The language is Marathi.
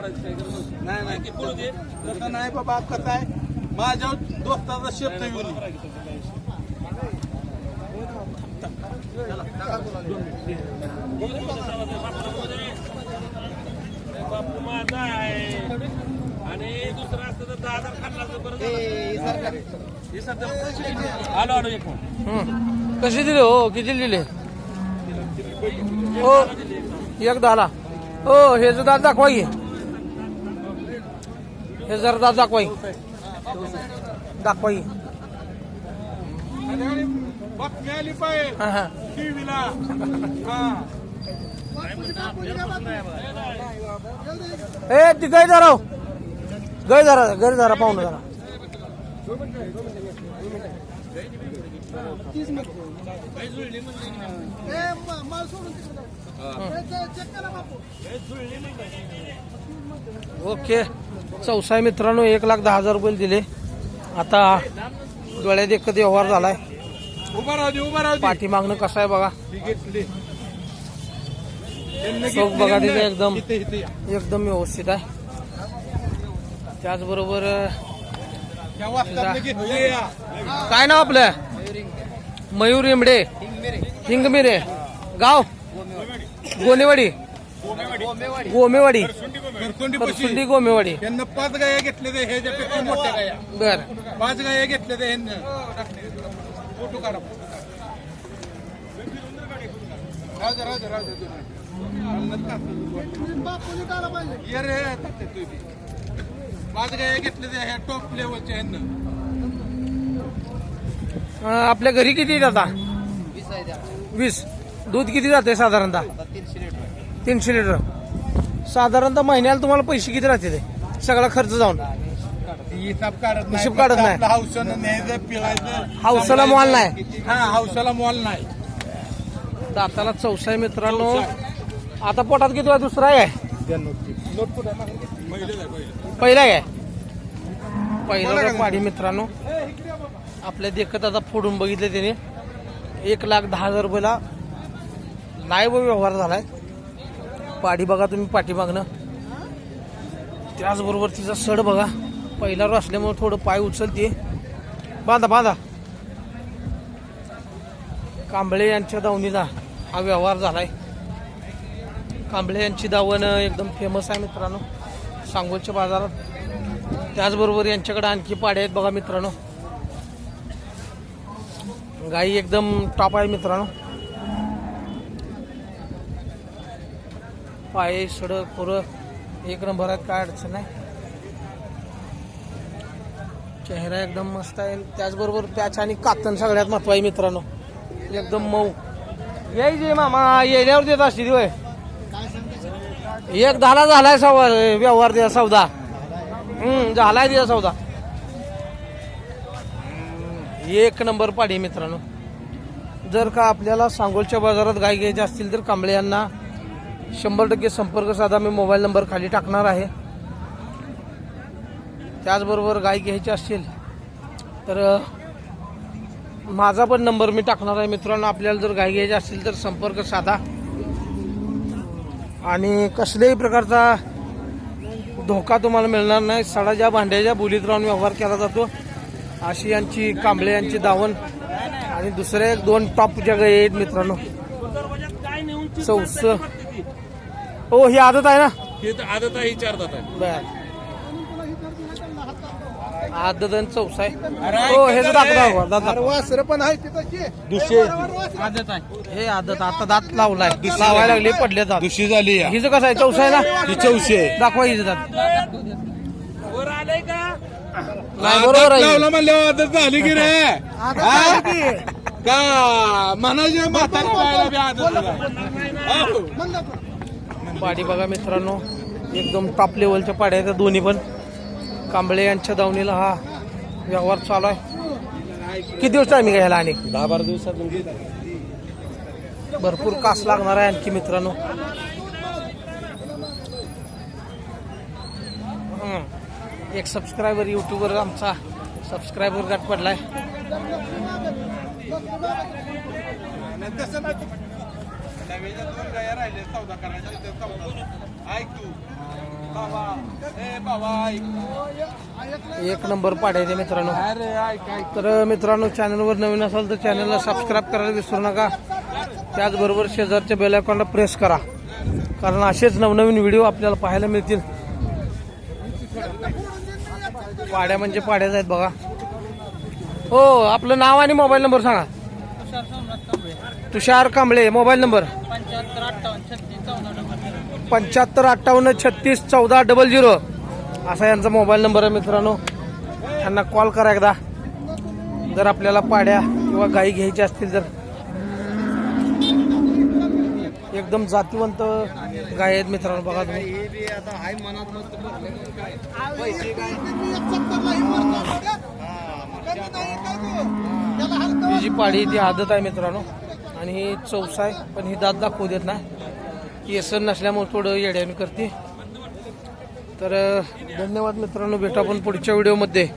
नाही नाही तसं नाही बाबा. कसं आहे माझ्या दोस्ताचा शब्द येऊन बापू माझा आहे आणि दुसरं असतं तर 10,000 खाल्ला असतं बरं आलो आलो एक कसे दिले हो? किती दिले हो? एक 10ला हो. हे जर दात दाखवा की, हे जरा दात दाखवा की, दाखवा की. बातमी आली पाहिजे हा हा टीव्हीला. ए ती गाय धरा हो. गाय धरा, घरी धरा, पाहुणं धरा. ओके. चौसाई मित्रांनो 1,10,000 रुपये दिले. आता डोळ्यात एकच व्यवहार झालाय. उभा राहू दे उभा राहू दे. पाठी मागणं कसं आहे बघा. त्यांना चौक बघा तिथे एकदम इथे इथे या. एकदम व्यवस्थित आहे. त्याचबरोबर त्या वाजतातनं घेतले या. काय नाव आपलं? मयूर इमडे हिंगमिरे. गाव गोनेवाडी, गोमेवाडी, घरकुंडी गोमेवाडी. यांना 5 गाया घेतले ते ह्याच्यापेक्षा मोठ्या गाया. बर 5 गाया घेतले ते ह्यांना. फोटो काढा. राजा राजा राजा ये रे. 5 गाया घेतले ते ह्या टॉप लेवलच्या ह्यांना. आपल्या घरी किती जाता? 20. दूध किती जाते साधारणतः? 300 लिटर. साधारणतः महिन्याला तुम्हाला पैसे किती राहते ते सगळा खर्च जाऊन? हिसाब काढत नाही. हिशोब काढत नाही. आपलं हौसानं न्यायचं पिळायचं. हौसाला मॉल नाही. हा हौसाला मॉल नाही. दाताला चौसाई मित्रांनो. आता पोटात किती आहे? दुसरा आहे? पहिला आहे. पहिला पाडी मित्रांनो. आपल्या देखत आता फोडून बघितले त्याने. 1,10,000 रुपयाला लाईव्ह व्यवहार झालाय. पाडी बघा तुम्ही पाठीमागणं. त्याचबरोबर तिचा सड बघा. पहिला रो असल्यामुळे थोडं पाय उचलते. बांधा बांधा. कांबळे यांच्या दावणीला हा व्यवहार झालाय. कांबळे यांची दावण एकदम फेमस आहे मित्रांनो सांगोलच्या बाजारात. त्याचबरोबर यांच्याकडे आणखी पाड्या आहेत बघा मित्रांनो. गाई एकदम टॉप आहे मित्रांनो. पाय सडक पुरं एक नंबर आहेत, काय अडचण नाही. चेहरा एकदम मस्त आहे. त्याचबरोबर प्याच आणि कातन सगळ्यात महत्व आहे मित्रांनो. एकदम मऊ. यायचे मामा येण्यावर देत असते होय. 1,10,000 झालाय व्यवहार द्या सौदा. झालाय द्या सौदा. एक नंबर पाडी मित्रांनो. जर का आपल्याला सांगोलच्या बाजारात गाय घ्यायची असतील तर कांबळे यांना 100% संपर्क साधा. मी मोबाईल नंबर खाली टाकणार आहे. त्याचबरोबर गाय घ्यायची असेल तर माझा पण नंबर मी टाकणार आहे मित्रांनो. आपल्याला जर गाय घ्यायची असेल तर संपर्क साधा. आणि कसल्याही प्रकारचा धोका तुम्हाला मिळणार नाही. सडाच्या भांड्याच्या बोलीत राहून व्यवहार केला जातो. अशी यांची कांबळे यांची दावण. आणि दुसरे 2 टॉपच्या गाय आहेत मित्रांनो. चौस हो ही आदत आहे ना. ही आदत आहे. 4 दात आहे. बर आदत आणि चौसा आहे. हो हे दात वासर पण आहे तिथं. दुसरे आदत आहे. हे आदत आता दात लावलाय. लावायला लागले पडले दात. दुसरी झाली. हिचं कसं आहे? चौसा आहे ना. ही 400 दाखवा हिचं दात. वर आलंय का? नाही बरोबर आहे. लावला म्हणल्यावर आदत झाली की रे. का म्हणायचे म्हातारा बायला बी आदत झाली. पाडी बघा मित्रांनो. एकदम टॉप लेवलच्या पाड्या आहेत दोन्ही पण. कांबळे यांच्या दावणीला हा व्यवहार चालू आहे. किती दिवस टायमिंग घ्यायला? आणि 10-12 दिवसात भरपूर कास लागणार आहे आणखी मित्रांनो. एक सबस्क्रायबर युट्यूबवर आमचा सबस्क्रायबर गाठ पडलाय. तसं नाही. 2 गाया राहिले 14 करायच्या. ऐक तू बाबा ए बाबा ऐक. एक नंबर पाड्याचे मित्रांनो. अरे ऐक ऐक. तर मित्रांनो चॅनलवर नवीन असाल तर चॅनलला सबस्क्राईब करायला विसरू नका. त्याचबरोबर शेजारच्या बेल आयकॉनला प्रेस करा, कारण असेच नवनवीन व्हिडिओ आपल्याला पाहायला मिळतील. पाड्या म्हणजे पाड्याच आहेत बघा. हो, आपलं नाव आणि मोबाईल नंबर सांगा. तुषार कांबळे. मोबाईल नंबर 7558361400 असा यांचा मोबाईल नंबर आहे मित्रांनो. त्यांना कॉल करा एकदा जर आपल्याला पाड्या किंवा गाई घ्यायच्या असतील तर. एकदम जातीवंत गाय आहेत मित्रांनो बघा तुम्ही. ही जी पाडी ती आदत आहे मित्रांनो आणि ही चौसा आहे, पण ही दात दाखवू देत नाही. केसर नसल्यामुळे थोडं येड्याने करते. तर धन्यवाद मित्रांनो, भेटू आपण पुढच्या व्हिडिओमध्ये.